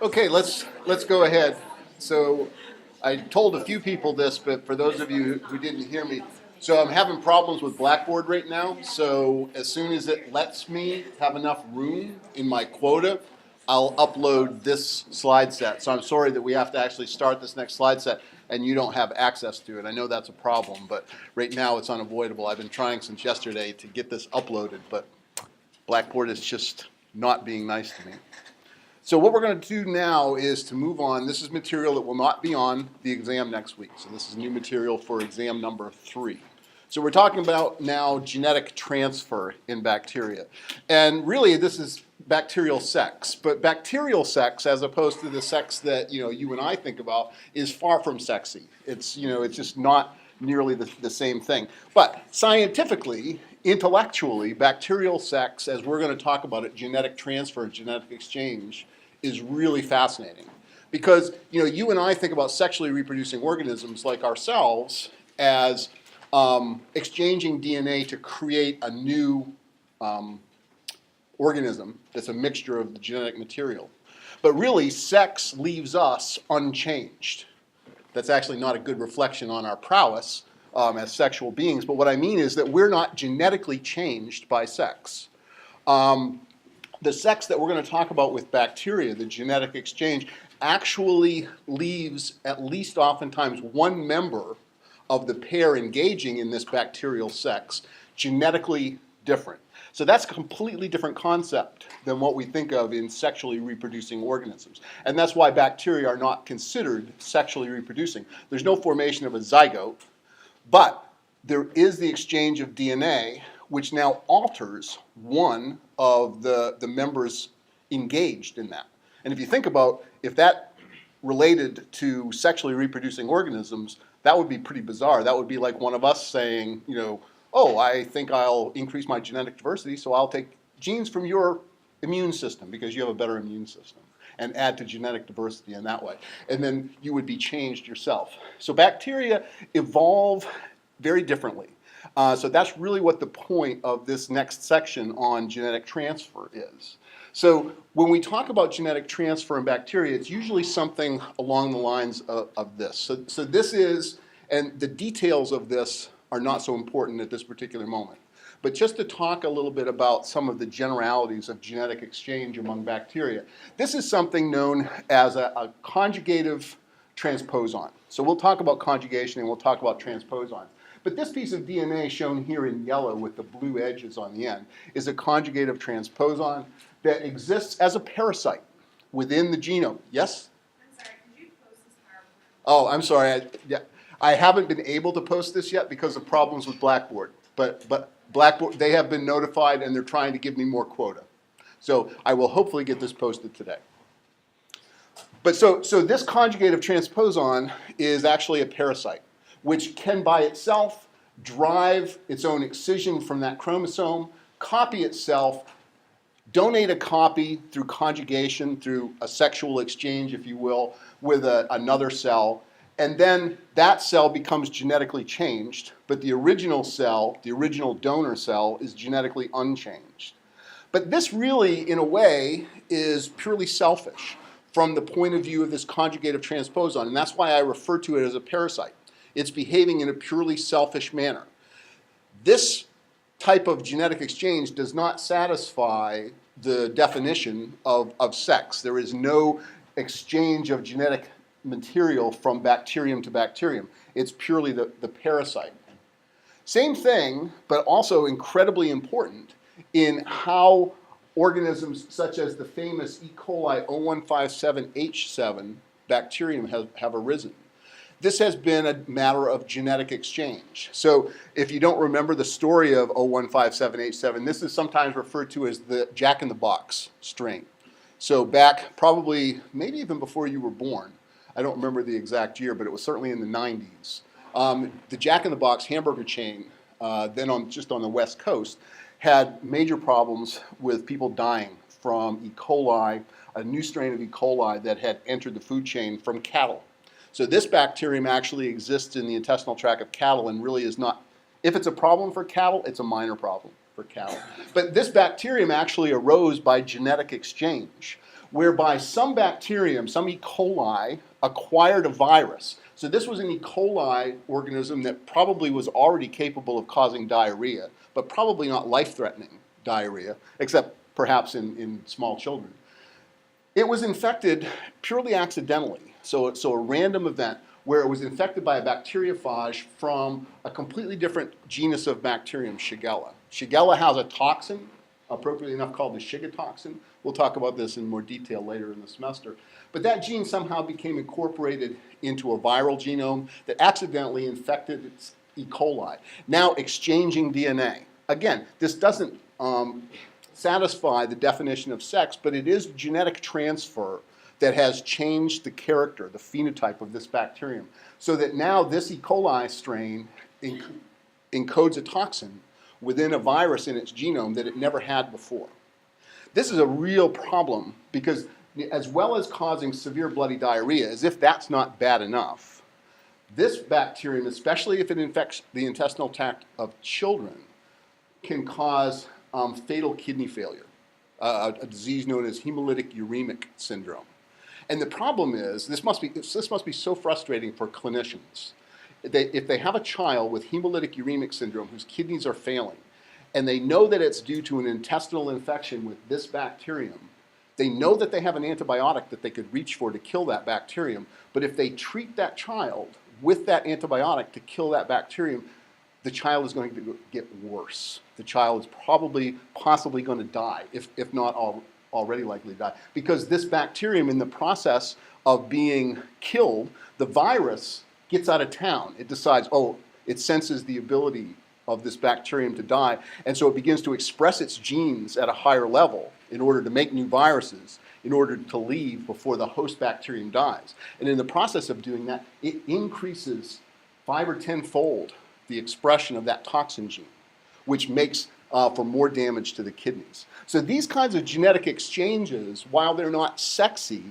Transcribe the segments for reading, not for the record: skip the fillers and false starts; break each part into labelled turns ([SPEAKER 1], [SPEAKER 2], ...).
[SPEAKER 1] Okay, let's go ahead. So I told a few people this, but for those of you who didn't hear me, so I'm having problems with Blackboard right now. So as soon as it lets me have enough room in my quota, I'll upload this slide set. So I'm sorry that we have to actually start this next slide set and you don't have access to it. I know that's a problem, but right now it's unavoidable. I've been trying since yesterday to get this uploaded, but Blackboard is just not being nice to me. So what we're going to do now is to move on. This is material that will not be on the exam next week. So this is new material for exam number 3. So we're talking about now genetic transfer in bacteria. And really this is bacterial sex. But bacterial sex, as opposed to the sex that you and I think about, is far from sexy. It's it's just not nearly the same thing. But scientifically, intellectually, bacterial sex, as we're going to talk about it, genetic transfer, genetic exchange, is really fascinating. Because you and I think about sexually reproducing organisms like ourselves as exchanging DNA to create a new organism that's a mixture of the genetic material. But really, sex leaves us unchanged. That's actually not a good reflection on our prowess as sexual beings. But what I mean is that we're not genetically changed by sex. The sex that we're going to talk about with bacteria, the genetic exchange, actually leaves at least oftentimes one member of the pair engaging in this bacterial sex genetically different. So that's a completely different concept than what we think of in sexually reproducing organisms. And that's why bacteria are not considered sexually reproducing. There's no formation of a zygote, but there is the exchange of DNA, which now alters one of the members engaged in that. And if you think about if that related to sexually reproducing organisms, that would be pretty bizarre. That would be like one of us saying, oh, I think I'll increase my genetic diversity, so I'll take genes from your immune system because you have a better immune system, and add to genetic diversity in that way. And then you would be changed yourself. So bacteria evolve very differently. So that's really what the point of this next section on genetic transfer is. So when we talk about genetic transfer in bacteria, it's usually something along the lines of this. So this is, and the details of this are not so important at this particular moment. But just to talk a little bit about some of the generalities of genetic exchange among bacteria, this is something known as a conjugative transposon. So we'll talk about conjugation and we'll talk about transposons. But this piece of DNA shown here in yellow with the blue edges on the end is a conjugative transposon that exists as a parasite within the genome. Yes?
[SPEAKER 2] I'm sorry, could you post this PowerPoint?
[SPEAKER 1] Oh, I'm sorry. I haven't been able to post this yet because of problems with Blackboard. But Blackboard, they have been notified and they're trying to give me more quota. So I will hopefully get this posted today. But so this conjugative transposon is actually a parasite, which can by itself drive its own excision from that chromosome, copy itself, donate a copy through conjugation, through a sexual exchange, if you will, with another cell. And then that cell becomes genetically changed, but the original cell, the original donor cell, is genetically unchanged. But this really, in a way, is purely selfish from the point of view of this conjugative transposon, and that's why I refer to it as a parasite. It's behaving in a purely selfish manner. This type of genetic exchange does not satisfy the definition of sex. There is no exchange of genetic material from bacterium to bacterium. It's purely the parasite. Same thing, but also incredibly important in how organisms such as the famous E. coli 0157H7 bacterium have arisen. This has been a matter of genetic exchange. So if you don't remember the story of 0157H7, this is sometimes referred to as the Jack-in-the-Box strain. So back probably, maybe even before you were born, I don't remember the exact year, but it was certainly in the 90s. The Jack-in-the-Box hamburger chain, then just on the West Coast, had major problems with people dying from E. coli, a new strain of E. coli that had entered the food chain from cattle. So this bacterium actually exists in the intestinal tract of cattle and really is not, if it's a problem for cattle, it's a minor problem for cattle. But this bacterium actually arose by genetic exchange, whereby some bacterium, some E. coli, acquired a virus. So this was an E. coli organism that probably was already capable of causing diarrhea, but probably not life-threatening diarrhea, except perhaps in small children. It was infected purely accidentally, so a random event where it was infected by a bacteriophage from a completely different genus of bacterium, Shigella. Shigella has a toxin, appropriately enough called the Shiga toxin. We'll talk about this in more detail later in the semester. But that gene somehow became incorporated into a viral genome that accidentally infected its E. coli, now exchanging DNA. Again, this doesn't satisfy the definition of sex, but it is genetic transfer that has changed the character, the phenotype of this bacterium, so that now this E. coli strain encodes a toxin within a virus in its genome that it never had before. This is a real problem because as well as causing severe bloody diarrhea, as if that's not bad enough, this bacterium, especially if it infects the intestinal tract of children, can cause fatal kidney failure, a disease known as hemolytic uremic syndrome. And the problem is, this must be so frustrating for clinicians. If they have a child with hemolytic uremic syndrome whose kidneys are failing, and they know that it's due to an intestinal infection with this bacterium, they know that they have an antibiotic that they could reach for to kill that bacterium, but if they treat that child with that antibiotic to kill that bacterium, the child is going to get worse. The child is possibly going to die, if not already likely to die, because this bacterium, in the process of being killed, the virus gets out of town. It decides, oh, it senses the ability of this bacterium to die, and so it begins to express its genes at a higher level in order to make new viruses, in order to leave before the host bacterium dies. And in the process of doing that, it increases 5 or 10-fold the expression of that toxin gene, which makes for more damage to the kidneys. So these kinds of genetic exchanges, while they're not sexy,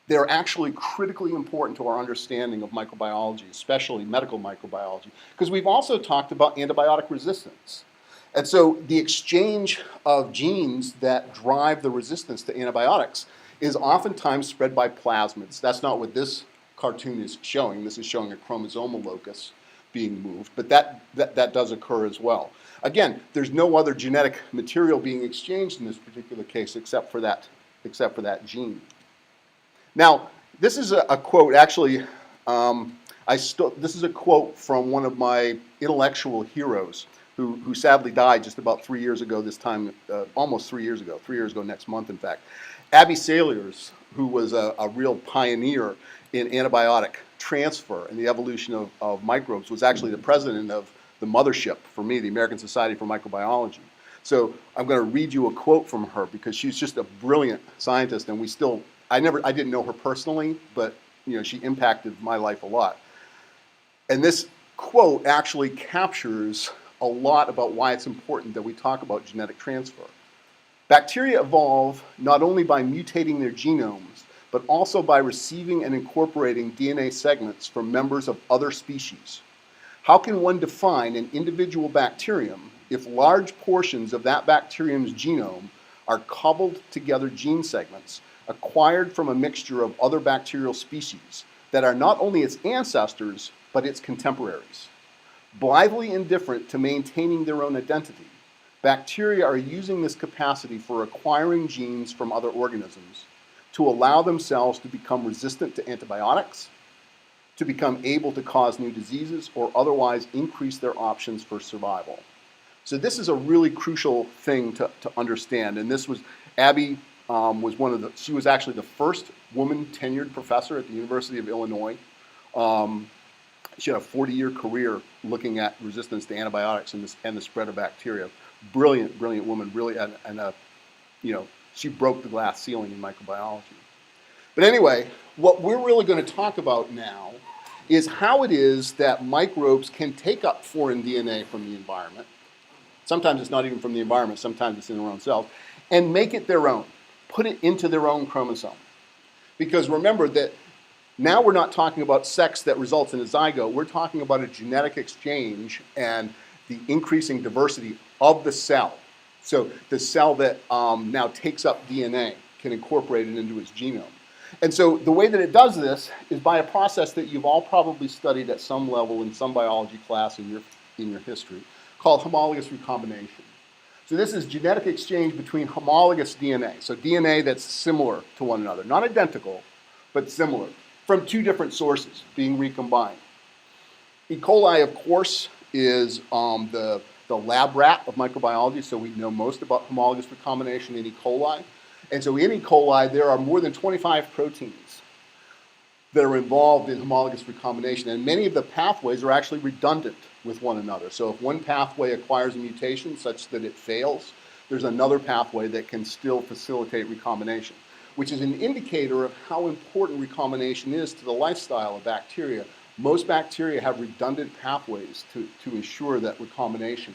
[SPEAKER 1] they're actually critically important to our understanding of microbiology, especially medical microbiology, because we've also talked about antibiotic resistance. And so the exchange of genes that drive the resistance to antibiotics is oftentimes spread by plasmids. That's not what this cartoon is showing. This is showing a chromosomal locus being moved, but that does occur as well. Again, there's no other genetic material being exchanged in this particular case except for that gene. Now, this is a quote, actually, this is a quote from one of my intellectual heroes who sadly died just about 3 years ago this time, almost 3 years ago next month, in fact. Abby Saliers, who was a real pioneer in antibiotic transfer and the evolution of microbes, was actually the president of the mothership for me, the American Society for Microbiology. So I'm going to read you a quote from her because she's just a brilliant scientist, and I didn't know her personally, but she impacted my life a lot. And this quote actually captures a lot about why it's important that we talk about genetic transfer. Bacteria evolve not only by mutating their genomes, but also by receiving and incorporating DNA segments from members of other species. How can one define an individual bacterium if large portions of that bacterium's genome are cobbled together gene segments acquired from a mixture of other bacterial species that are not only its ancestors, but its contemporaries? Blithely indifferent to maintaining their own identity, bacteria are using this capacity for acquiring genes from other organisms to allow themselves to become resistant to antibiotics, to become able to cause new diseases, or otherwise increase their options for survival. So this is a really crucial thing to understand. And this was, Abby she was actually the first woman tenured professor at the University of Illinois. She had a 40-year career looking at resistance to antibiotics and the spread of bacteria. Brilliant woman, really, and she broke the glass ceiling in microbiology. But anyway, what we're really going to talk about now is how it is that microbes can take up foreign DNA from the environment. Sometimes it's not even from the environment, sometimes it's in their own cells, and make it their own, put it into their own chromosome. Because remember that now we're not talking about sex that results in a zygote, we're talking about a genetic exchange and the increasing diversity of the cell. So the cell that now takes up DNA can incorporate it into its genome. And so the way that it does this is by a process that you've all probably studied at some level in some biology class in your history, called homologous recombination. So this is genetic exchange between homologous DNA, so DNA that's similar to one another, not identical, but similar, from two different sources being recombined. E. coli, of course, is the lab rat of microbiology, so we know most about homologous recombination in E. coli. And so in E. coli, there are more than 25 proteins that are involved in homologous recombination, and many of the pathways are actually redundant with one another. So if one pathway acquires a mutation such that it fails, there's another pathway that can still facilitate recombination, which is an indicator of how important recombination is to the lifestyle of bacteria. Most bacteria have redundant pathways to ensure that recombination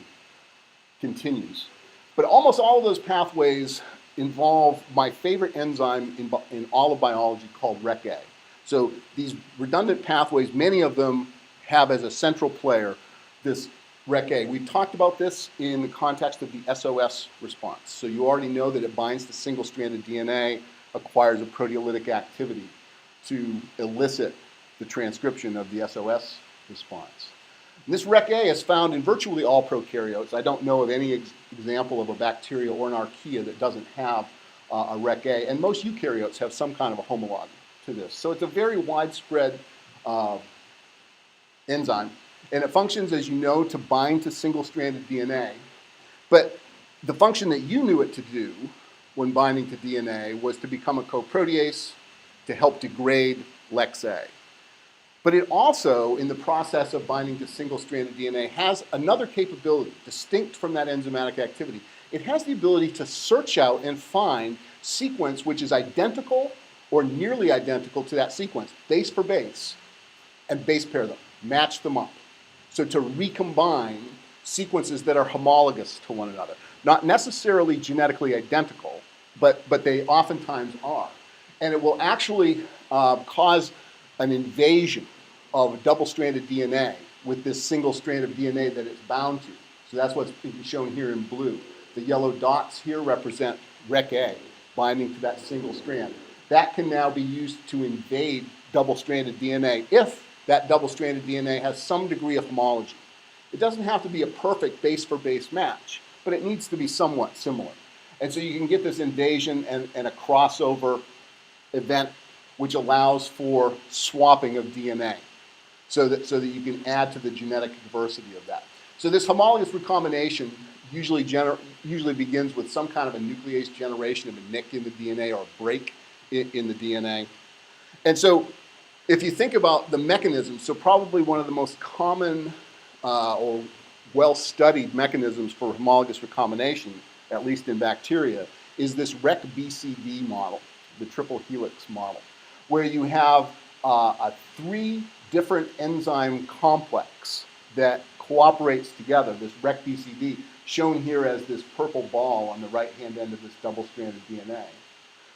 [SPEAKER 1] continues. But almost all of those pathways involve my favorite enzyme in all of biology called REC-A. So these redundant pathways, many of them have as a central player this REC-A. We've talked about this in the context of the SOS response. So you already know that it binds to single-stranded DNA, acquires a proteolytic activity to elicit the transcription of the SOS response. And this REC-A is found in virtually all prokaryotes. I don't know of any example of a bacteria or an archaea that doesn't have a REC-A, and most eukaryotes have some kind of a homologue to this. So it's a very widespread enzyme, and it functions, as you know, to bind to single-stranded DNA. But the function that you knew it to do when binding to DNA was to become a coprotease to help degrade LEX-A. But it also, in the process of binding to single-stranded DNA, has another capability distinct from that enzymatic activity. It has the ability to search out and find sequence which is identical or nearly identical to that sequence, base for base, and base pair them, match them up. So to recombine sequences that are homologous to one another. Not necessarily genetically identical, but they oftentimes are. And it will actually cause an invasion of double-stranded DNA with this single strand of DNA that it's bound to. So that's what's shown here in blue. The yellow dots here represent REC-A, binding to that single strand. That can now be used to invade double-stranded DNA if that double-stranded DNA has some degree of homology. It doesn't have to be a perfect base-for-base match, but it needs to be somewhat similar. And so you can get this invasion and a crossover event which allows for swapping of DNA so that you can add to the genetic diversity of that. So this homologous recombination usually begins with some kind of a nuclease generation of a nick in the DNA or a break in the DNA. And so if you think about the mechanisms, so probably one of the most common or well-studied mechanisms for homologous recombination, at least in bacteria, is this REC-BCD model, the triple helix model, where you have a 3 different enzyme complex that cooperates together, this REC-BCD, shown here as this purple ball on the right-hand end of this double-stranded DNA,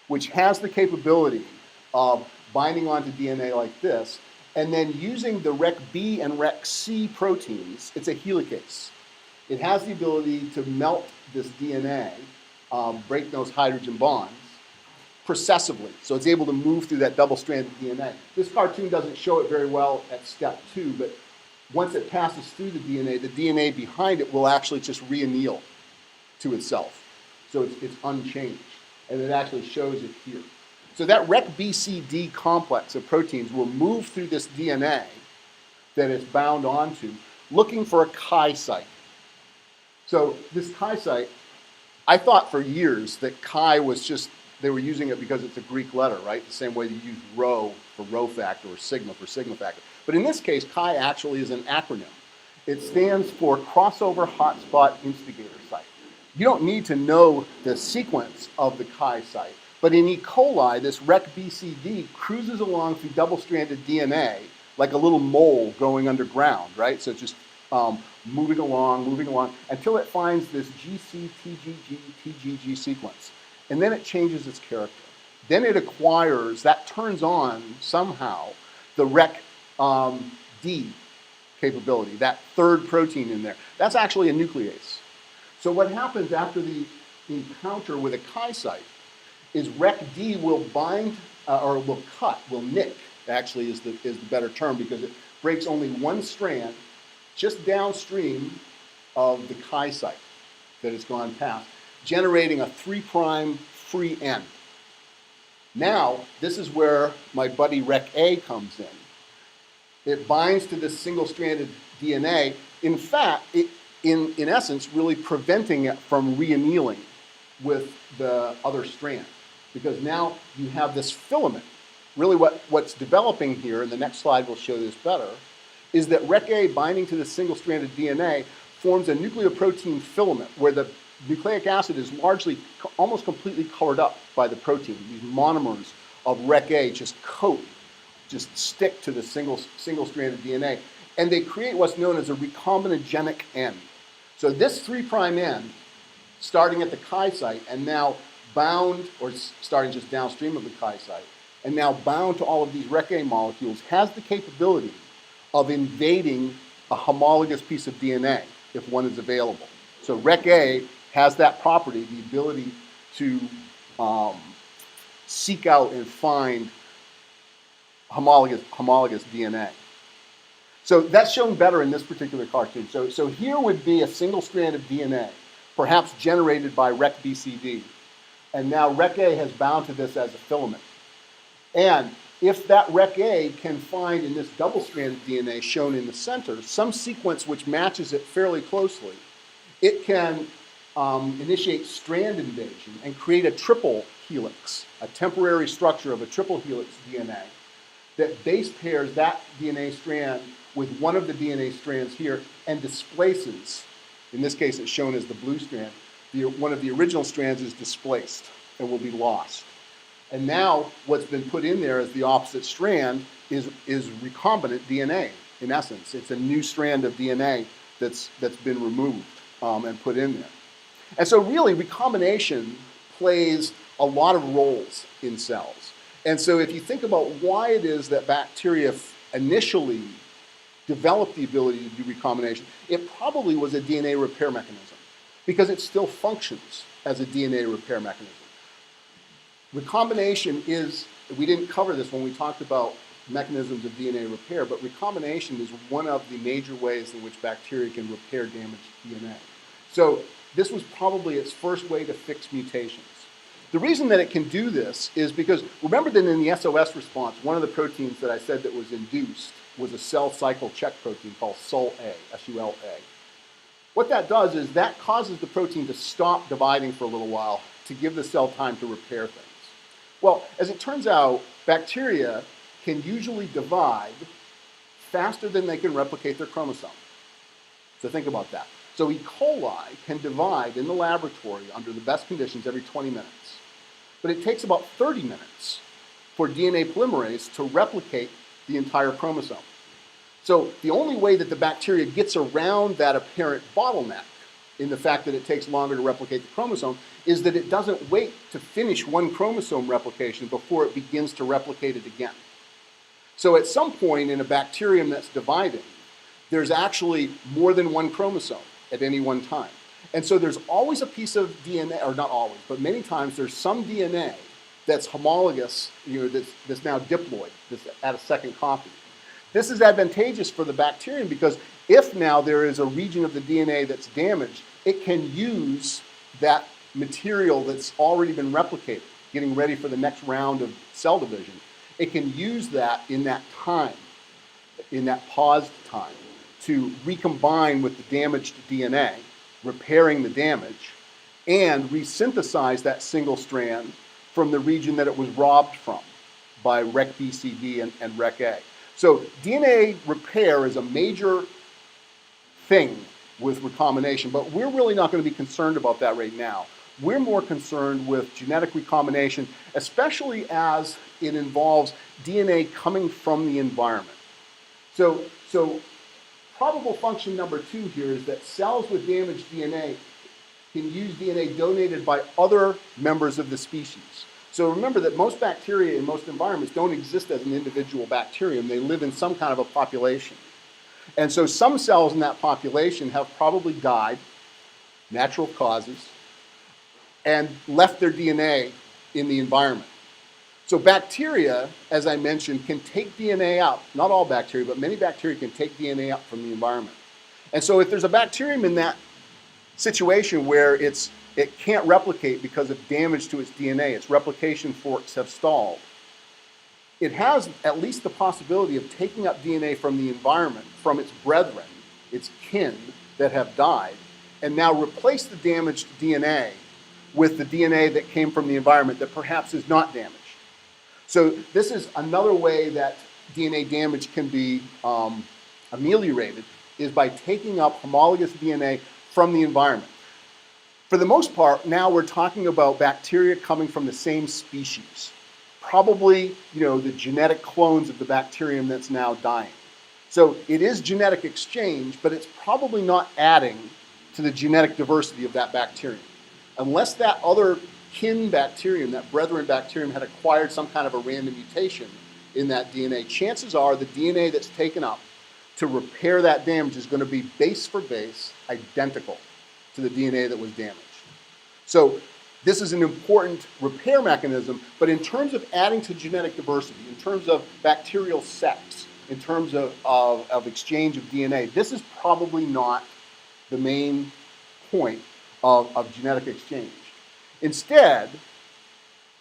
[SPEAKER 1] which has the capability of binding onto DNA like this, and then using the REC-B and REC-C proteins, it's a helicase. It has the ability to melt this DNA, break those hydrogen bonds, processively. So it's able to move through that double-stranded DNA. This cartoon doesn't show it very well at step 2, but once it passes through the DNA behind it will actually just reanneal to itself. So it's unchanged, and it actually shows it here. So that REC-BCD complex of proteins will move through this DNA that it's bound onto, looking for a chi site. So this chi site, I thought for years that chi was just, they were using it because it's a Greek letter, right? The same way you use rho for rho factor or sigma for sigma factor. But in this case, chi actually is an acronym. It stands for crossover hotspot instigator site. You don't need to know the sequence of the chi site. But in E. coli, this REC-BCD cruises along through double-stranded DNA like a little mole growing underground, right? So it just moving along, until it finds this GC, TGG, TGG sequence. And then it changes its character. Then it acquires, that turns on somehow the Rec D capability, that third protein in there. That's actually a nuclease. So what happens after the encounter with a chi site is Rec D will bind, or will cut, will nick, actually is the better term, because it breaks only one strand just downstream of the chi site that it's gone past, generating a 3' free end. Now, this is where my buddy Rec A comes in. It binds to this single-stranded DNA, in fact, in essence, really preventing it from re-annealing with the other strand. Because now you have this filament. Really what's developing here, and the next slide will show this better, is that Rec A binding to this single-stranded DNA forms a nucleoprotein filament where the nucleic acid is largely, almost completely colored up by the protein. These monomers of Rec A just stick to the single-stranded DNA, and they create what's known as a recombinogenic end. So this 3' end, starting at the chi site and now bound, or starting just downstream of the chi site, and now bound to all of these Rec A molecules, has the capability of invading a homologous piece of DNA if one is available. So Rec A has that property, the ability to seek out and find homologous DNA. So that's shown better in this particular cartoon. So here would be a single strand of DNA, perhaps generated by Rec BCD. And now Rec A has bound to this as a filament. And if that Rec A can find in this double-stranded DNA shown in the center some sequence which matches it fairly closely, it can initiate strand invasion and create a triple helix, a temporary structure of a triple helix DNA that base pairs that DNA strand with one of the DNA strands here and displaces, in this case it's shown as the blue strand, one of the original strands is displaced and will be lost. And now what's been put in there as the opposite strand is recombinant DNA, in essence. It's a new strand of DNA that's been removed and put in there. And so really recombination plays a lot of roles in cells. And so if you think about why it is that bacteria initially developed the ability to do recombination, it probably was a DNA repair mechanism because it still functions as a DNA repair mechanism. Recombination is, we didn't cover this when we talked about mechanisms of DNA repair, but recombination is one of the major ways in which bacteria can repair damaged DNA. So this was probably its first way to fix mutations. The reason that it can do this is because, remember that in the SOS response, one of the proteins that I said that was induced was a cell cycle check protein called SUL-A, S-U-L-A. What that does is that causes the protein to stop dividing for a little while to give the cell time to repair things. Well, as it turns out, bacteria can usually divide faster than they can replicate their chromosome. So think about that. So E. coli can divide in the laboratory under the best conditions every 20 minutes. But it takes about 30 minutes for DNA polymerase to replicate the entire chromosome. So the only way that the bacteria gets around that apparent bottleneck in the fact that it takes longer to replicate the chromosome is that it doesn't wait to finish one chromosome replication before it begins to replicate it again. So at some point in a bacterium that's dividing, there's actually more than one chromosome at any one time. And so there's always a piece of DNA, or not always, but many times there's some DNA that's homologous, that's now diploid, that's at a second copy. This is advantageous for the bacterium because if now there is a region of the DNA that's damaged, it can use that material that's already been replicated, getting ready for the next round of cell division. It can use that in that time, in that paused time, to recombine with the damaged DNA, repairing the damage, and resynthesize that single strand from the region that it was robbed from by Rec BCD and Rec A. So DNA repair is a major thing with recombination, but we're really not going to be concerned about that right now. We're more concerned with genetic recombination, especially as it involves DNA coming from the environment. So Probable function number 2 here is that cells with damaged DNA can use DNA donated by other members of the species. So remember that most bacteria in most environments don't exist as an individual bacterium. They live in some kind of a population. And so some cells in that population have probably died, natural causes, and left their DNA in the environment. So bacteria, as I mentioned, can take DNA out. Not all bacteria, but many bacteria can take DNA out from the environment. And so if there's a bacterium in that situation where it can't replicate because of damage to its DNA, its replication forks have stalled, it has at least the possibility of taking up DNA from the environment, from its brethren, its kin that have died, and now replace the damaged DNA with the DNA that came from the environment that perhaps is not damaged. So this is another way that DNA damage can be ameliorated, is by taking up homologous DNA from the environment. For the most part, now we're talking about bacteria coming from the same species. Probably, the genetic clones of the bacterium that's now dying. So it is genetic exchange, but it's probably not adding to the genetic diversity of that bacterium. Unless that other kin bacterium, that brethren bacterium, had acquired some kind of a random mutation in that DNA, chances are the DNA that's taken up to repair that damage is going to be base for base identical to the DNA that was damaged. So this is an important repair mechanism, but in terms of adding to genetic diversity, in terms of bacterial sex, in terms of exchange of DNA, this is probably not the main point of genetic exchange. Instead,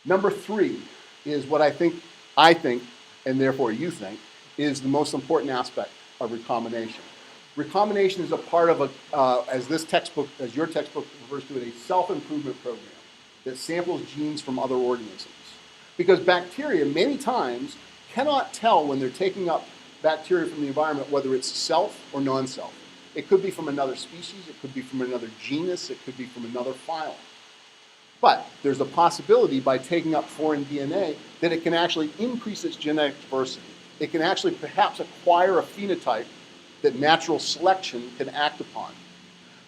[SPEAKER 1] number 3 is what I think, and therefore you think, is the most important aspect of recombination. Recombination is a part of as your textbook refers to it, a self-improvement program that samples genes from other organisms. Because bacteria, many times, cannot tell when they're taking up bacteria from the environment whether it's self or non-self. It could be from another species, it could be from another genus, it could be from another phylum. But there's a possibility by taking up foreign DNA that it can actually increase its genetic diversity. It can actually perhaps acquire a phenotype that natural selection can act upon.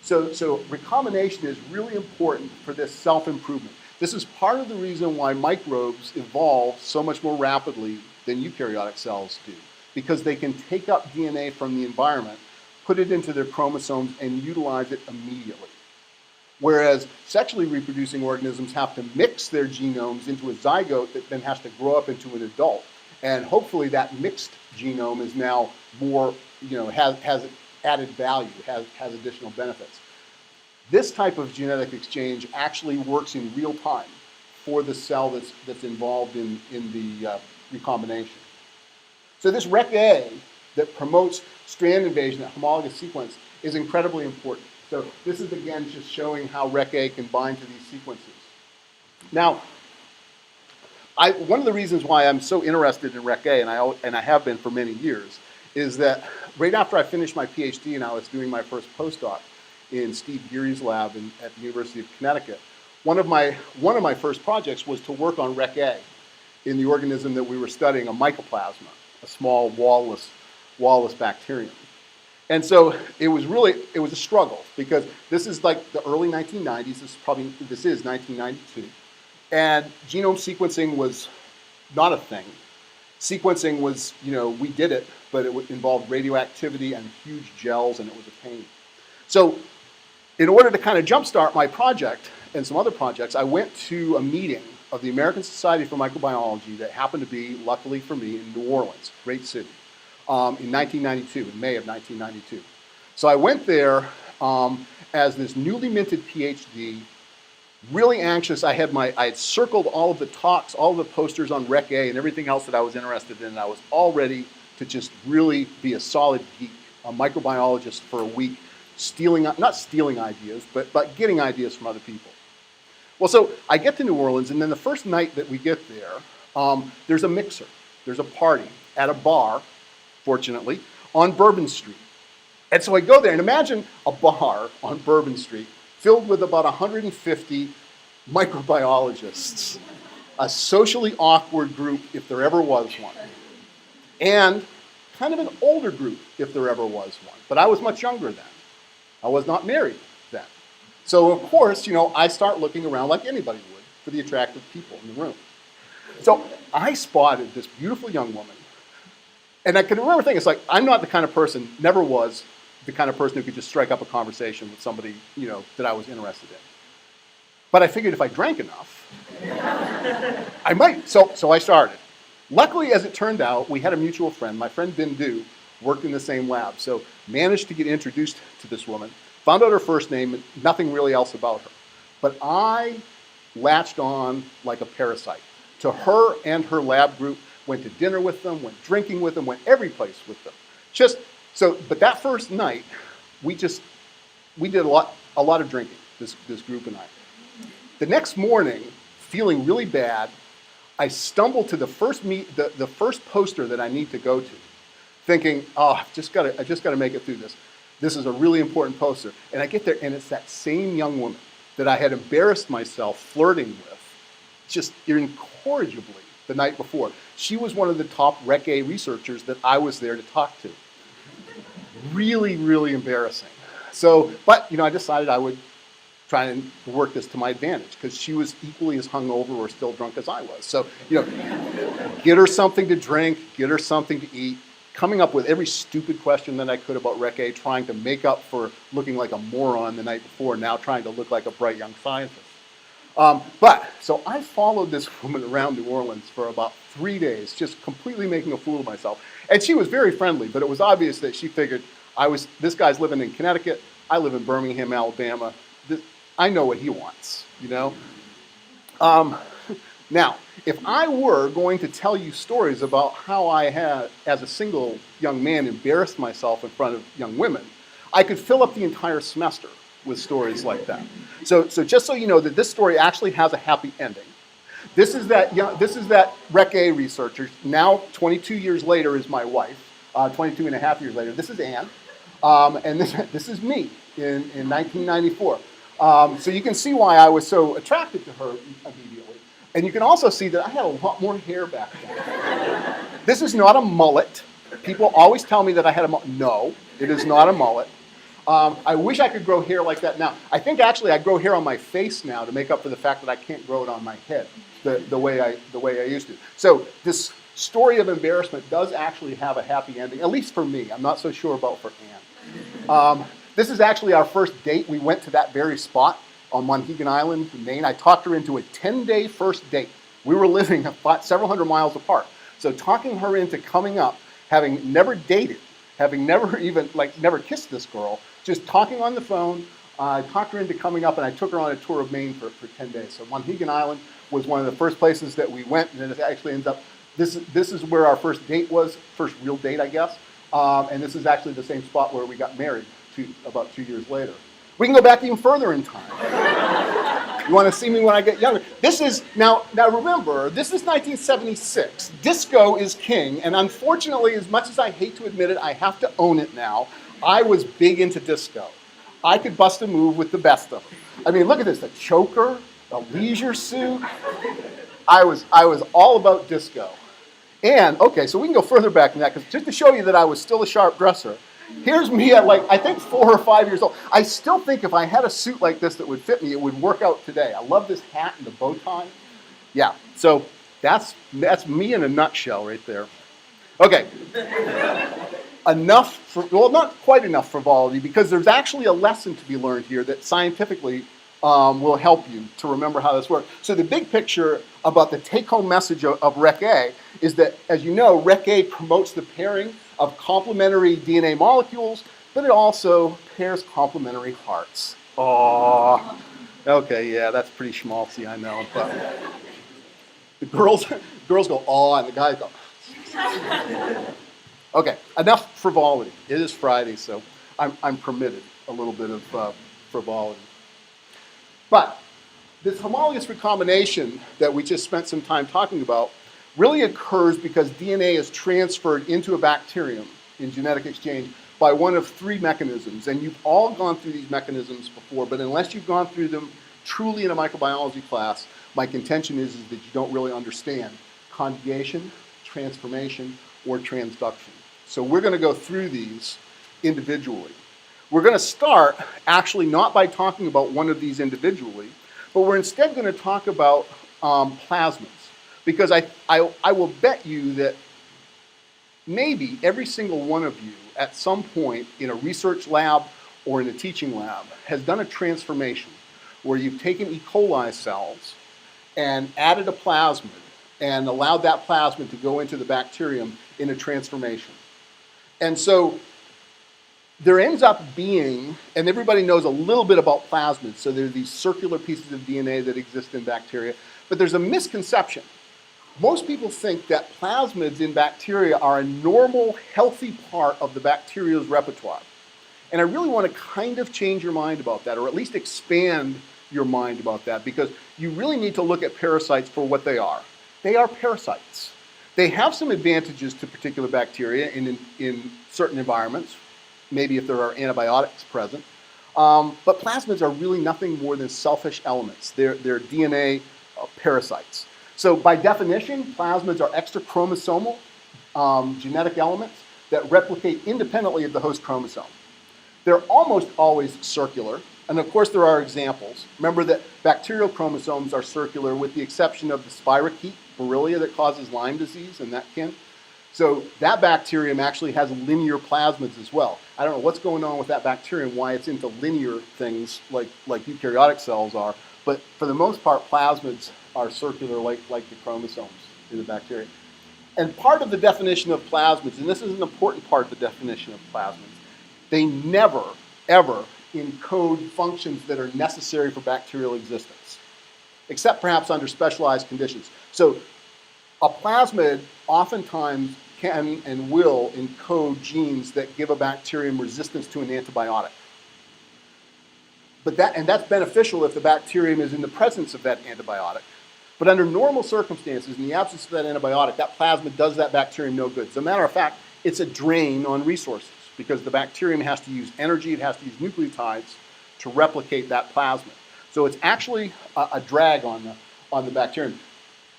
[SPEAKER 1] So recombination is really important for this self-improvement. This is part of the reason why microbes evolve so much more rapidly than eukaryotic cells do, because they can take up DNA from the environment, put it into their chromosomes, and utilize it immediately. Whereas sexually reproducing organisms have to mix their genomes into a zygote that then has to grow up into an adult. And hopefully that mixed genome is now more, has added value, has additional benefits. This type of genetic exchange actually works in real time for the cell that's involved in the recombination. So this Rec-A that promotes strand invasion at homologous sequence is incredibly important. So this is again just showing how Rec-A can bind to these sequences. Now, one of the reasons why I'm so interested in Rec-A, and I have been for many years, is that right after I finished my PhD and I was doing my first postdoc in Steve Geary's lab at the University of Connecticut, one of my first projects was to work on Rec-A in the organism that we were studying, a mycoplasma, a small wall-less bacterium. And so it was a struggle, because this is like the early 1990s, this is 1992, and genome sequencing was not a thing. Sequencing was, we did it, but it involved radioactivity and huge gels, and it was a pain. So in order to kind of jumpstart my project and some other projects, I went to a meeting of the American Society for Microbiology that happened to be, luckily for me, in New Orleans, great city, in 1992, in May of 1992. So I went there as this newly minted PhD, really anxious. I had circled all of the talks, all of the posters on Rec-A and everything else that I was interested in. And I was all ready to just really be a solid geek, a microbiologist for a week, not stealing ideas, but getting ideas from other people. Well, so I get to New Orleans, and then the first night that we get there, there's a mixer. There's a party at a bar, fortunately, on Bourbon Street. And so I go there, and imagine a bar on Bourbon Street filled with about 150 microbiologists, a socially awkward group if there ever was one. And kind of an older group, if there ever was one. But I was much younger then. I was not married then. So of course, I start looking around like anybody would for the attractive people in the room. So I spotted this beautiful young woman. And I can remember thinking, it's like, I'm not the kind of person, never was the kind of person who could just strike up a conversation with somebody, that I was interested in. But I figured if I drank enough, I might. So I started. Luckily, as it turned out, we had a mutual friend. My friend Bindu worked in the same lab. So managed to get introduced to this woman. Found out her first name and nothing really else about her. But I latched on like a parasite to her and her lab group, went to dinner with them, went drinking with them, went every place with them. But that first night, we did a lot of drinking, this group and I. The next morning, feeling really bad, I stumbled to the first poster that I need to go to, thinking, oh, I just gotta make it through this. This is a really important poster. And I get there, and it's that same young woman that I had embarrassed myself flirting with, just incorrigibly the night before. She was one of the top Rec A researchers that I was there to talk to. Really, really embarrassing. But I decided I would try and work this to my advantage because she was equally as hungover or still drunk as I was. So, get her something to drink, get her something to eat, coming up with every stupid question that I could about Rec A, trying to make up for looking like a moron the night before, now trying to look like a bright young scientist. So I followed this woman around New Orleans for about 3 days, just completely making a fool of myself. And she was very friendly, but it was obvious that she figured this guy's living in Connecticut, I live in Birmingham, Alabama. I know what he wants, Now, if I were going to tell you stories about how I had, as a single young man, embarrassed myself in front of young women, I could fill up the entire semester with stories like that. So just so you know that this story actually has a happy ending. This is that Rec A researcher, now 22 years later is my wife, 22 and a half years later. This is Anne, and this is me in 1994. So you can see why I was so attracted to her immediately. And you can also see that I had a lot more hair back then. This is not a mullet. People always tell me that I had a mullet. No, it is not a mullet. I wish I could grow hair like that now. I think actually I grow hair on my face now to make up for the fact that I can't grow it on my head the way I used to. So this story of embarrassment does actually have a happy ending, at least for me. I'm not so sure about for Anne. This is actually our first date. We went to that very spot on Monhegan Island in Maine. I talked her into a 10-day first date. We were living several hundred miles apart. So talking her into coming up, having never dated, having never kissed this girl, just talking on the phone, I talked her into coming up, and I took her on a tour of Maine for 10 days. So Monhegan Island was one of the first places that we went, and it actually ends up, this is where our first date was, first real date, I guess. And this is actually the same spot where we got married about 2 years later. We can go back even further in time. You want to see me when I get younger? This is, now remember, this is 1976. Disco is king, and unfortunately, as much as I hate to admit it, I have to own it now. I was big into disco. I could bust a move with the best of them. I mean, look at this, the choker, the leisure suit. I was all about disco. And, okay, so we can go further back than that, because just to show you that I was still a sharp dresser, here's me at I think 4 or 5 years old. I still think if I had a suit like this that would fit me, it would work out today. I love this hat and the bow tie. Yeah, so that's me in a nutshell right there. Okay. Not quite enough frivolity, because there's actually a lesson to be learned here that scientifically will help you to remember how this works. So the big picture about the take-home message of Rec A is that, as you know, Rec A promotes the pairing of complementary DNA molecules, but it also pairs complementary hearts. Aww. Okay, yeah, that's pretty schmaltzy, I know. But the girls go, aw, and the guys go. Okay, enough frivolity. It is Friday, so I'm permitted a little bit of frivolity. But this homologous recombination that we just spent some time talking about really occurs because DNA is transferred into a bacterium in genetic exchange by one of 3 mechanisms. And you've all gone through these mechanisms before, but unless you've gone through them truly in a microbiology class, my contention is that you don't really understand conjugation, transformation, or transduction. So we're going to go through these individually. We're going to start actually not by talking about one of these individually, but we're instead going to talk about plasmids. Because I will bet you that maybe every single one of you at some point in a research lab or in a teaching lab has done a transformation where you've taken E. coli cells and added a plasmid and allowed that plasmid to go into the bacterium in a transformation. And so there ends up being, and everybody knows a little bit about plasmids, so there are these circular pieces of DNA that exist in bacteria, but there's a misconception. Most people think that plasmids in bacteria are a normal, healthy part of the bacteria's repertoire. And I really want to kind of change your mind about that, or at least expand your mind about that, because you really need to look at parasites for what they are. They are parasites. They have some advantages to particular bacteria in certain environments, maybe if there are antibiotics present. But plasmids are really nothing more than selfish elements. They're DNA parasites. So by definition, plasmids are extrachromosomal genetic elements that replicate independently of the host chromosome. They're almost always circular, and of course there are examples. Remember that bacterial chromosomes are circular with the exception of the spirochete, Borrelia, that causes Lyme disease and that kin. So that bacterium actually has linear plasmids as well. I don't know what's going on with that bacterium, why it's into linear things like eukaryotic cells are, but for the most part, plasmids are circular like the chromosomes in the bacteria. And part of the definition of plasmids, and this is an important part of the definition of plasmids, they never, ever encode functions that are necessary for bacterial existence, except perhaps under specialized conditions. So a plasmid oftentimes can and will encode genes that give a bacterium resistance to an antibiotic. And that's beneficial if the bacterium is in the presence of that antibiotic. But under normal circumstances, in the absence of that antibiotic, that plasmid does that bacterium no good. As a matter of fact, it's a drain on resources because the bacterium has to use energy, it has to use nucleotides to replicate that plasmid. So it's actually a drag on the bacterium.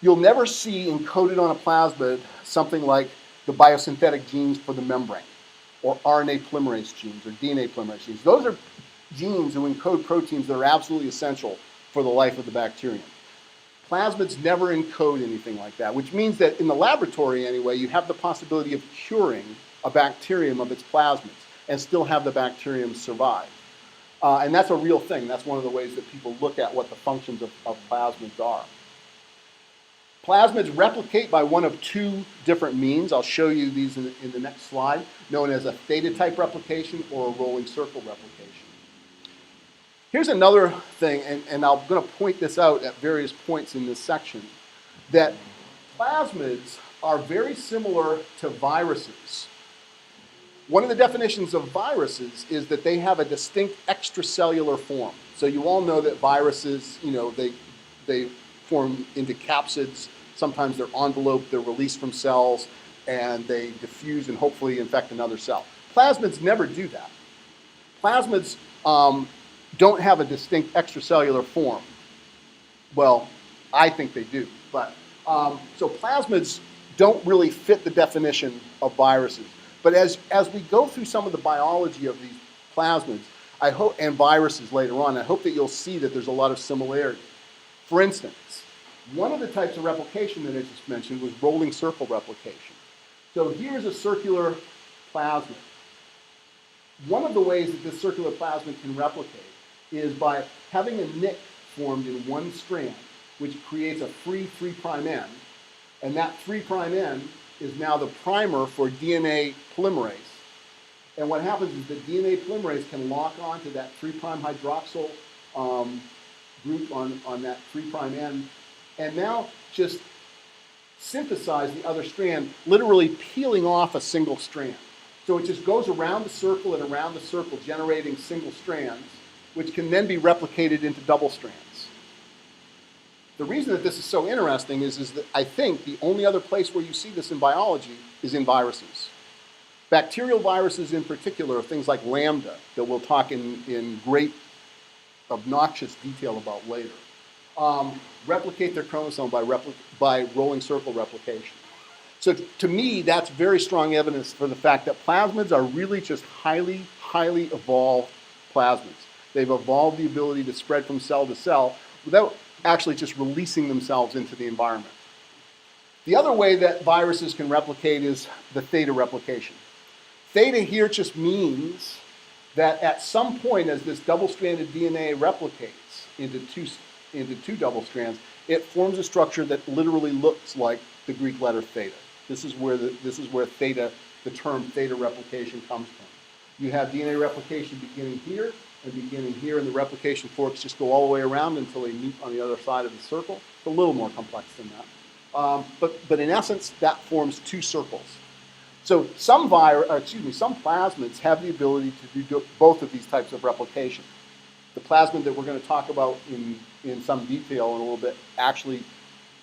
[SPEAKER 1] You'll never see encoded on a plasmid something like the biosynthetic genes for the membrane, or RNA polymerase genes, or DNA polymerase genes. Those are genes who encode proteins that are absolutely essential for the life of the bacterium. Plasmids never encode anything like that, which means that in the laboratory anyway, you have the possibility of curing a bacterium of its plasmids and still have the bacterium survive. And that's a real thing. That's one of the ways that people look at what the functions of plasmids are. Plasmids replicate by one of two different means. I'll show you these in the next slide, known as a theta-type replication or a rolling circle replication. Here's another thing, and I'm going to point this out at various points in this section, that plasmids are very similar to viruses. One of the definitions of viruses is that they have a distinct extracellular form. So you all know that viruses, they form into capsids. Sometimes they're enveloped, they're released from cells, and they diffuse and hopefully infect another cell. Plasmids never do that. Plasmids don't have a distinct extracellular form. Well, I think they do. But so plasmids don't really fit the definition of viruses. But as we go through some of the biology of these plasmids, I hope, and viruses later on, I hope that you'll see that there's a lot of similarity. For instance, one of the types of replication that I just mentioned was rolling circle replication. So here's a circular plasmid. One of the ways that this circular plasmid can replicate is by having a nick formed in one strand, which creates a free 3' end, and that 3' end is now the primer for DNA polymerase. And what happens is that DNA polymerase can lock onto that 3' hydroxyl group on that 3' end, and now just synthesize the other strand, literally peeling off a single strand. So it just goes around the circle and around the circle, generating single strands, which can then be replicated into double strands. The reason that this is so interesting is that I think the only other place where you see this in biology is in viruses. Bacterial viruses in particular, things like lambda, that we'll talk in great obnoxious detail about later, replicate their chromosome by rolling circle replication. So to me, that's very strong evidence for the fact that plasmids are really just highly, highly evolved plasmids. They've evolved the ability to spread from cell to cell without actually just releasing themselves into the environment. The other way that viruses can replicate is the theta replication. Theta here just means that at some point as this double-stranded DNA replicates into two double strands, it forms a structure that literally looks like the Greek letter theta. This is where theta, the term theta replication comes from. You have DNA replication beginning here and beginning here, and the replication forks just go all the way around until they meet on the other side of the circle. It's a little more complex than that. But in essence, that forms two circles. So some plasmids have the ability to do both of these types of replication. The plasmid that we're going to talk about in some detail in a little bit actually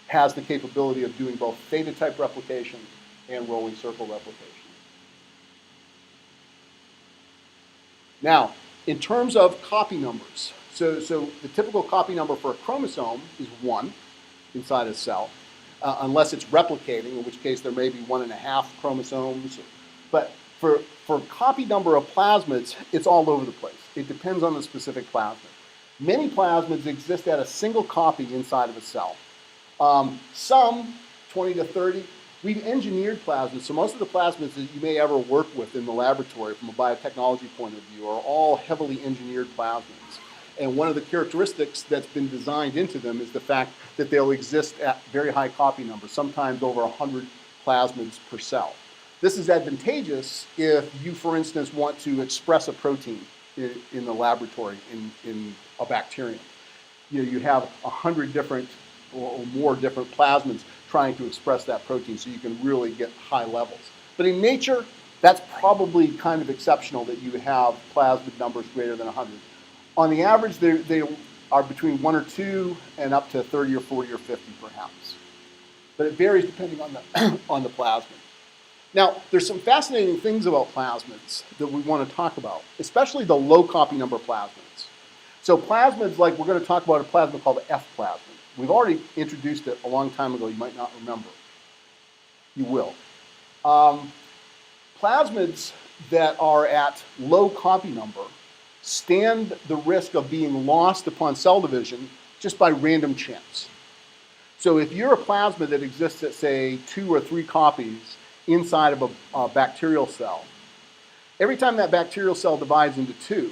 [SPEAKER 1] has the capability of doing both theta-type replication and rolling circle replication. Now, in terms of copy numbers, so the typical copy number for a chromosome is 1 inside a cell, unless it's replicating, in which case there may be 1.5 chromosomes. But for copy number of plasmids, it's all over the place. It depends on the specific plasmid. Many plasmids exist at a single copy inside of a cell. Some, 20 to 30, we've engineered plasmids. So most of the plasmids that you may ever work with in the laboratory from a biotechnology point of view are all heavily engineered plasmids. And one of the characteristics that's been designed into them is the fact that they'll exist at very high copy numbers, sometimes over 100 plasmids per cell. This is advantageous if you, for instance, want to express a protein in the laboratory in a bacterium. You have 100 different or more different plasmids trying to express that protein, so you can really get high levels. But in nature, that's probably kind of exceptional that you have plasmid numbers greater than 100. On the average, they are between 1 or 2 and up to 30 or 40 or 50 perhaps. But it varies depending on the plasmid. Now, there's some fascinating things about plasmids that we want to talk about, especially the low copy number plasmids. So plasmids, like we're going to talk about a plasmid called the F plasmid. We've already introduced it a long time ago. You might not remember. You will. Plasmids that are at low copy number stand the risk of being lost upon cell division just by random chance. So if you're a plasmid that exists at, say, 2 or 3 copies inside of a bacterial cell, every time that bacterial cell divides into 2,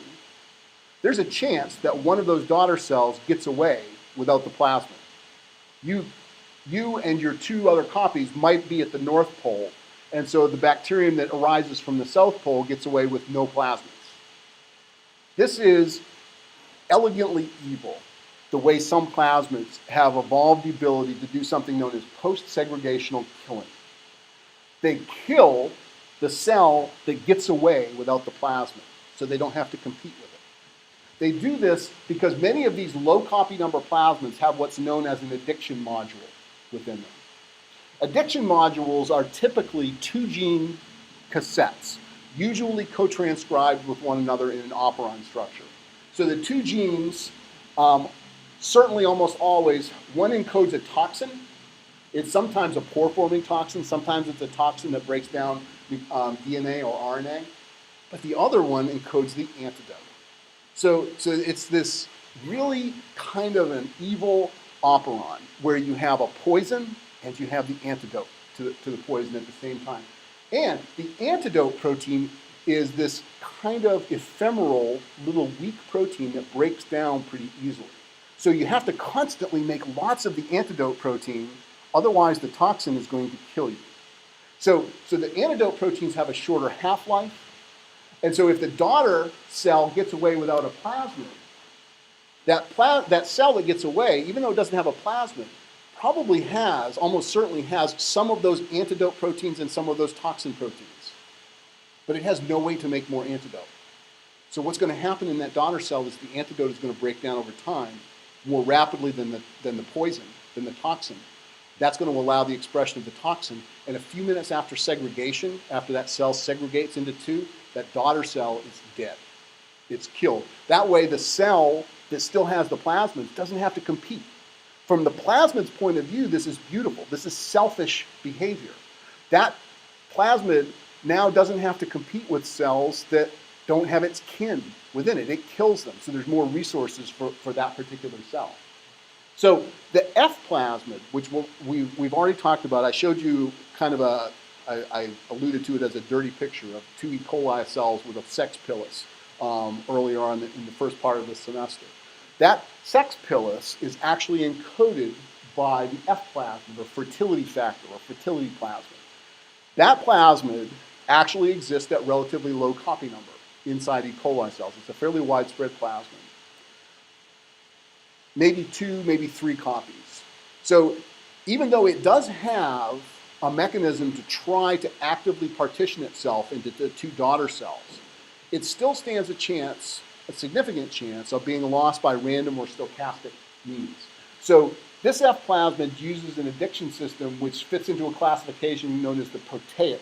[SPEAKER 1] there's a chance that one of those daughter cells gets away without the plasmid. You and your 2 other copies might be at the North Pole, and so the bacterium that arises from the South Pole gets away with no plasmids. This is elegantly evil, the way some plasmids have evolved the ability to do something known as post-segregational killing. They kill the cell that gets away without the plasmid, so they don't have to compete with it. They do this because many of these low copy number plasmids have what's known as an addiction module within them. Addiction modules are typically 2-gene cassettes, usually co-transcribed with one another in an operon structure. So the 2 genes, certainly almost always, one encodes a toxin. It's sometimes a pore-forming toxin, sometimes it's a toxin that breaks down DNA or RNA, but the other one encodes the antidote. So it's this really kind of an evil operon where you have a poison and you have the antidote to the poison at the same time. And the antidote protein is this kind of ephemeral little weak protein that breaks down pretty easily. So you have to constantly make lots of the antidote protein, otherwise the toxin is going to kill you. So the antidote proteins have a shorter half-life, and so if the daughter cell gets away without a plasmid, that cell that gets away, even though it doesn't have a plasmid, probably has, almost certainly has, some of those antidote proteins and some of those toxin proteins. But it has no way to make more antidote. So what's going to happen in that daughter cell is the antidote is going to break down over time more rapidly than the poison, than the toxin. That's going to allow the expression of the toxin. And a few minutes after segregation, after that cell segregates into 2, that daughter cell is dead. It's killed. That way the cell that still has the plasmids doesn't have to compete. From the plasmid's point of view, this is beautiful. This is selfish behavior. that plasmid now doesn't have to compete with cells that don't have its kin within it. It kills them, so there's more resources for that particular cell. So the F plasmid, which we've already talked about, I showed you kind of I alluded to it as a dirty picture of 2 E. coli cells with a sex pilus earlier on in the first part of the semester. That sex pilus is actually encoded by the F plasmid, or fertility factor, or fertility plasmid. That plasmid actually exists at relatively low copy number inside E. coli cells. It's a fairly widespread plasmid. Maybe 2, maybe 3 copies. So even though it does have a mechanism to try to actively partition itself into the 2 daughter cells, it still stands a chance, a significant chance, of being lost by random or stochastic means. So this F plasmid uses an addiction system which fits into a classification known as the proteic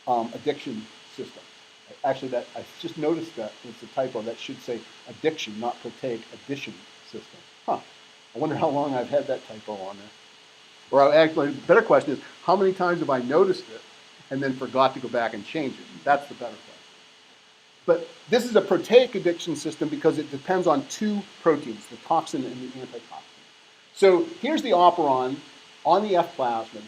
[SPEAKER 1] addiction system. Actually, that I just noticed that it's a typo. That should say addiction, not proteic addition system. Huh. I wonder how long I've had that typo on there. Or actually, the better question is, how many times have I noticed it and then forgot to go back and change it? That's the better question. But this is a proteic addiction system because it depends on 2 proteins, the toxin and the antitoxin. So here's the operon on the F plasmid.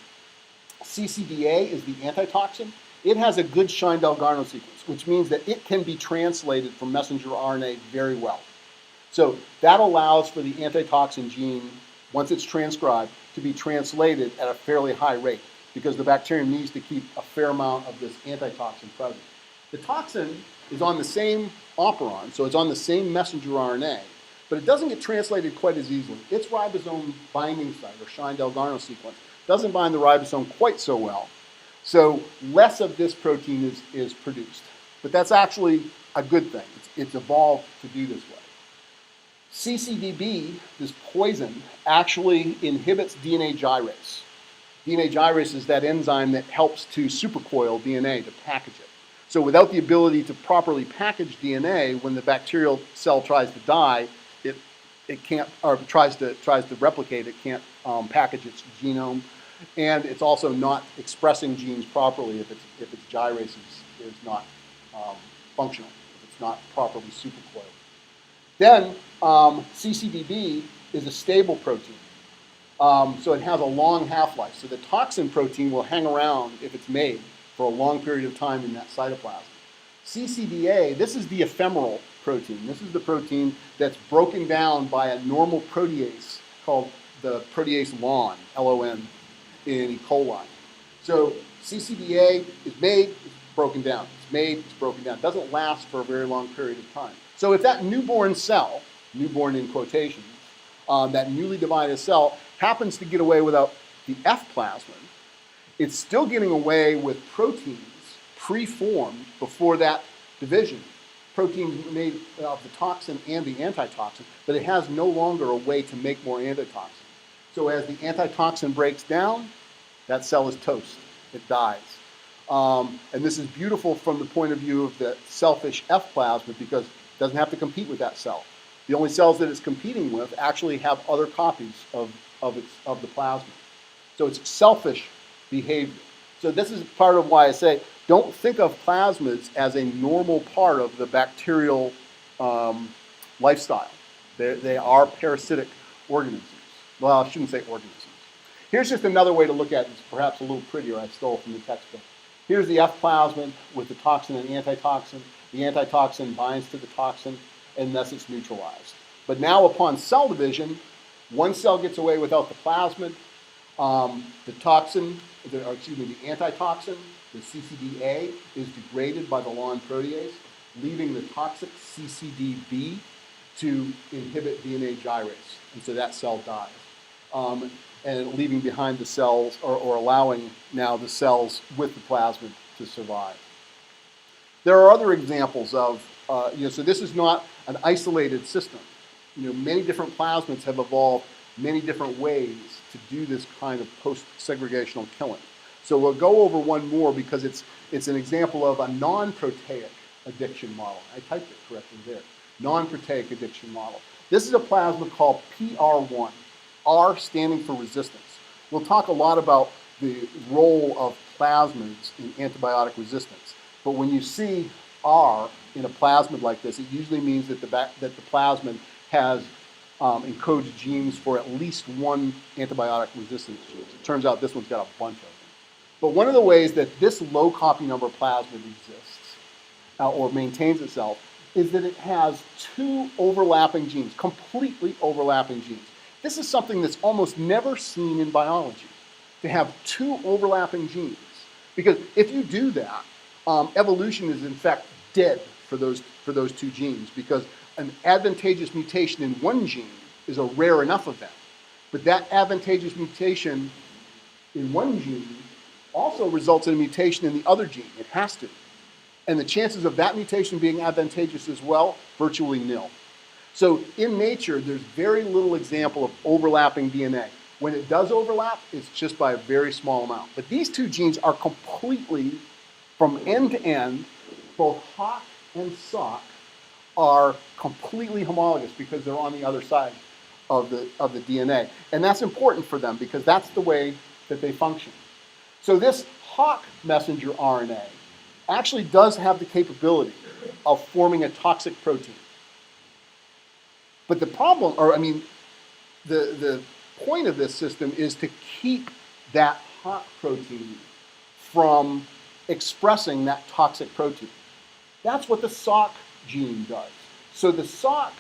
[SPEAKER 1] CCDA is the antitoxin. It has a good Shine-Dalgarno sequence, which means that it can be translated from messenger RNA very well. So that allows for the antitoxin gene, once it's transcribed, to be translated at a fairly high rate because the bacterium needs to keep a fair amount of this antitoxin present. The toxin is on the same operon, so it's on the same messenger RNA, but it doesn't get translated quite as easily. Its ribosome binding site, or Shine-Dalgarno sequence, doesn't bind the ribosome quite so well. So less of this protein is produced. But that's actually a good thing. It's evolved to do this way. CCDB, this poison, actually inhibits DNA gyrase. DNA gyrase is that enzyme that helps to supercoil DNA, to package it. So without the ability to properly package DNA, when the bacterial cell tries to die, it can't, or tries to replicate, it can't package its genome. And it's also not expressing genes properly if its gyrase is not functional, if it's not properly supercoiled. Then CCDB is a stable protein. So it has a long half-life. So the toxin protein will hang around if it's made for a long period of time in that cytoplasm. CCDA, this is the ephemeral protein. This is the protein that's broken down by a normal protease called the protease LON, L-O-N, in E. coli. So CCDA is made, it's broken down. It's made, it's broken down. It doesn't last for a very long period of time. So if that newborn cell, newborn in quotations, that newly divided cell happens to get away without the F plasmid, it's still getting away with proteins preformed before that division. Proteins made of the toxin and the antitoxin, but it has no longer a way to make more antitoxin. So as the antitoxin breaks down, that cell is toast. It dies. And this is beautiful from the point of view of the selfish F plasmid because it doesn't have to compete with that cell. The only cells that it's competing with actually have other copies of the plasmid. So it's selfish behavior. So this is part of why I say don't think of plasmids as a normal part of the bacterial lifestyle. They are parasitic organisms. Well, I shouldn't say organisms. Here's just another way to look at it. It's perhaps a little prettier. I stole from the textbook. Here's the F plasmid with the toxin and antitoxin. The antitoxin binds to the toxin, and thus it's neutralized. But now upon cell division, one cell gets away without the plasmid. The antitoxin, the CCDA, is degraded by the LON protease, leaving the toxic CCDB to inhibit DNA gyrase. And so that cell dies. And leaving behind the cells, or allowing now the cells with the plasmid to survive. There are other examples of, so this is not an isolated system. Many different plasmids have evolved many different ways to do this kind of post-segregational killing. So we'll go over one more because it's an example of a non-proteic addiction model. I typed it correctly there. Non-proteic addiction model. This is a plasmid called PR1, R standing for resistance. We'll talk a lot about the role of plasmids in antibiotic resistance. But when you see R in a plasmid like this, it usually means that the plasmid has encodes genes for at least one antibiotic resistance gene. It turns out this one's got a bunch of them. But one of the ways that this low copy number plasmid exists or maintains itself is that it has two overlapping genes, completely overlapping genes. This is something that's almost never seen in biology, to have two overlapping genes. Because if you do that, evolution is in fact dead for those two genes, because an advantageous mutation in one gene is a rare enough event. But that advantageous mutation in one gene also results in a mutation in the other gene. It has to. And the chances of that mutation being advantageous as well, virtually nil. So in nature, there's very little example of overlapping DNA. When it does overlap, it's just by a very small amount. But these two genes are completely, from end to end, both HOC and SOC are completely homologous because they're on the other side of the DNA. And that's important for them because that's the way that they function. So this HOC messenger RNA actually does have the capability of forming a toxic protein. But the problem, the point of this system is to keep that HOC protein from expressing that toxic protein. That's what the SOC gene does. So the SOC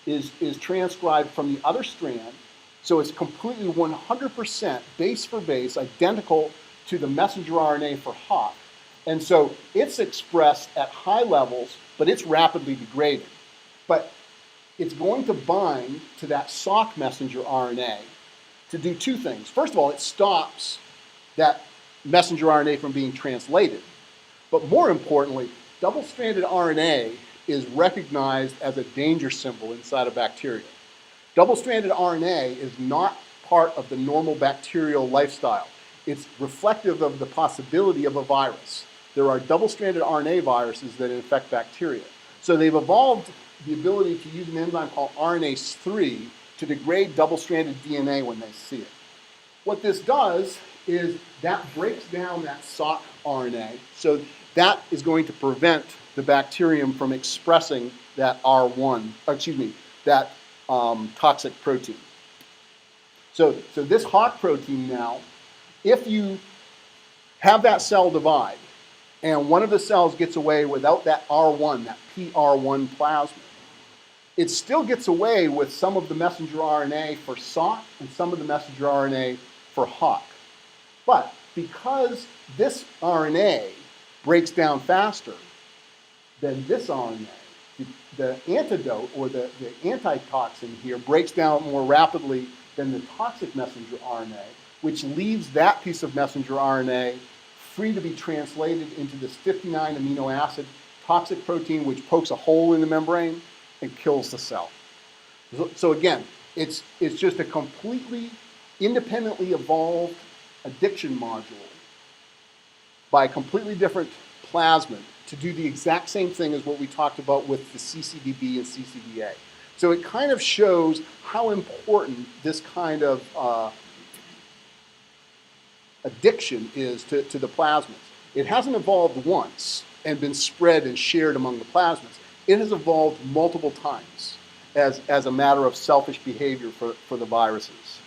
[SPEAKER 1] is transcribed from the other strand, so it's completely 100% base for base, identical to the messenger RNA for HOC. And so it's expressed at high levels, but it's rapidly degraded. But it's going to bind to that SOC messenger RNA to do two things. First of all, it stops that messenger RNA from being translated. But more importantly, double-stranded RNA is recognized as a danger symbol inside a bacteria. Double-stranded RNA is not part of the normal bacterial lifestyle. It's reflective of the possibility of a virus. There are double-stranded RNA viruses that infect bacteria. So they've evolved the ability to use an enzyme called RNase 3 to degrade double-stranded DNA when they see it. What this does is that breaks down that SOC RNA, so that is going to prevent the bacterium from expressing that that toxic protein. So this HOC protein now, if you have that cell divide, and one of the cells gets away without that R1, that PR1 plasmid, it still gets away with some of the messenger RNA for SOC and some of the messenger RNA for HOC. But because this RNA breaks down faster than this RNA, the antidote or the antitoxin here breaks down more rapidly than the toxic messenger RNA, which leaves that piece of messenger RNA free to be translated into this 59 amino acid toxic protein, which pokes a hole in the membrane and kills the cell. So again, it's just a completely independently evolved addiction module by a completely different plasmid to do the exact same thing as what we talked about with the CCDB and CCDA. So it kind of shows how important this kind of addiction is to the plasmids. It hasn't evolved once and been spread and shared among the plasmids. It has evolved multiple times as a matter of selfish behavior for the viruses.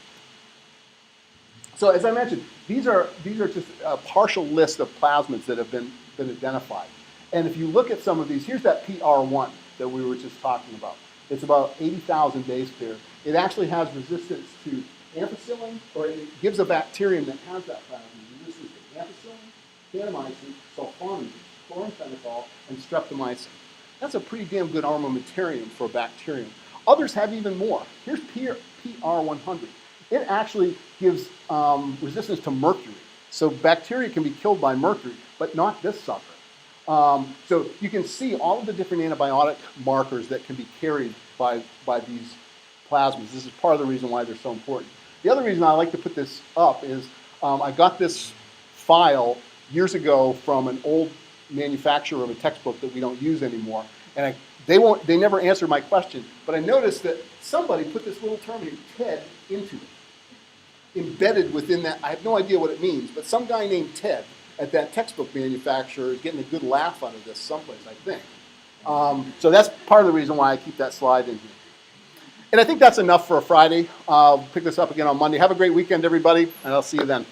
[SPEAKER 1] So as I mentioned, these are just a partial list of plasmids that have been identified. And if you look at some of these, here's that PR1 that we were just talking about. It's about 80,000 base pair. It actually has resistance to ampicillin, or it gives a bacterium that has that plasmid resistance to ampicillin, kanamycin, sulfonamide, chloramphenicol, and streptomycin. That's a pretty damn good armamentarium for a bacterium. Others have even more. Here's PR100. It actually gives resistance to mercury. So bacteria can be killed by mercury, but not this sucker. So you can see all of the different antibiotic markers that can be carried by these plasmids. This is part of the reason why they're so important. The other reason I like to put this up is I got this file years ago from an old manufacturer of a textbook that we don't use anymore, and they never answered my question, but I noticed that somebody put this little term named TED into it, embedded within that. I have no idea what it means, but some guy named Ted at that textbook manufacturer is getting a good laugh out of this someplace, I think. So that's part of the reason why I keep that slide in here. And I think that's enough for a Friday. I'll pick this up again on Monday. Have a great weekend, everybody, and I'll see you then.